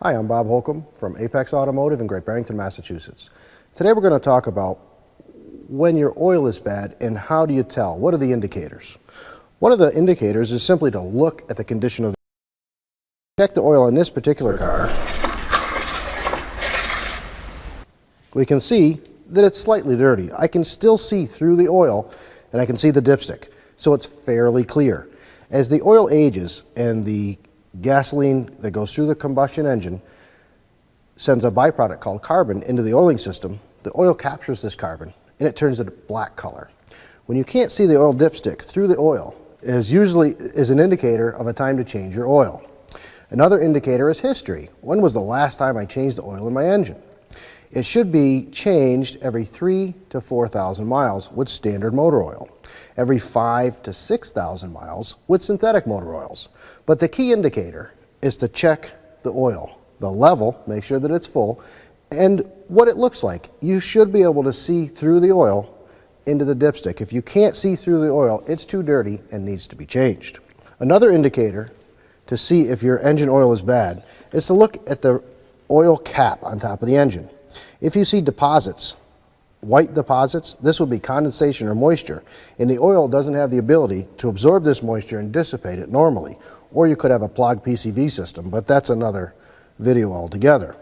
Hi, I'm Bob Holcomb from Apex Automotive in Great Barrington, Massachusetts. Today we're going to talk about when your oil is bad and how do you tell? What are the indicators? One of the indicators is simply to look at the condition of the car. Check the oil in this particular car. We can see that it's slightly dirty. I can still see through the oil and I can see the dipstick, so it's fairly clear. As the oil ages and the gasoline that goes through the combustion engine sends a byproduct called carbon into the oiling system, the oil captures this carbon and it turns it a black color. When you can't see the oil dipstick through the oil, is usually an indicator of a time to change your oil. Another indicator is history. When was the last time I changed the oil in my engine? It should be changed every 3,000 to 4,000 miles with standard motor oil, every 5,000 to 6,000 miles with synthetic motor oils. But the key indicator is to check the oil, the level, make sure that it's full, and what it looks like. You should be able to see through the oil into the dipstick. If you can't see through the oil, it's too dirty and needs to be changed. Another indicator to see if your engine oil is bad is to look at the oil cap on top of the engine. If you see deposits, white deposits, this would be condensation or moisture, and the oil doesn't have the ability to absorb this moisture and dissipate it normally. Or you could have a clogged PCV system, but that's another video altogether.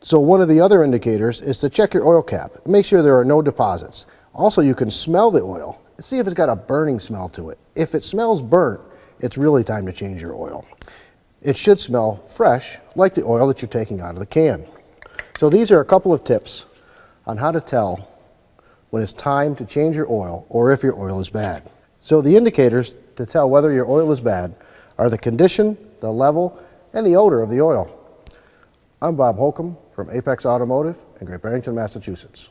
So one of the other indicators is to check your oil cap. Make sure there are no deposits. Also, you can smell the oil and see if it's got a burning smell to it. If it smells burnt, it's really time to change your oil. It should smell fresh, like the oil that you're taking out of the can. So these are a couple of tips on how to tell when it's time to change your oil or if your oil is bad. So the indicators to tell whether your oil is bad are the condition, the level, and the odor of the oil. I'm Bob Holcomb from Apex Automotive in Great Barrington, Massachusetts.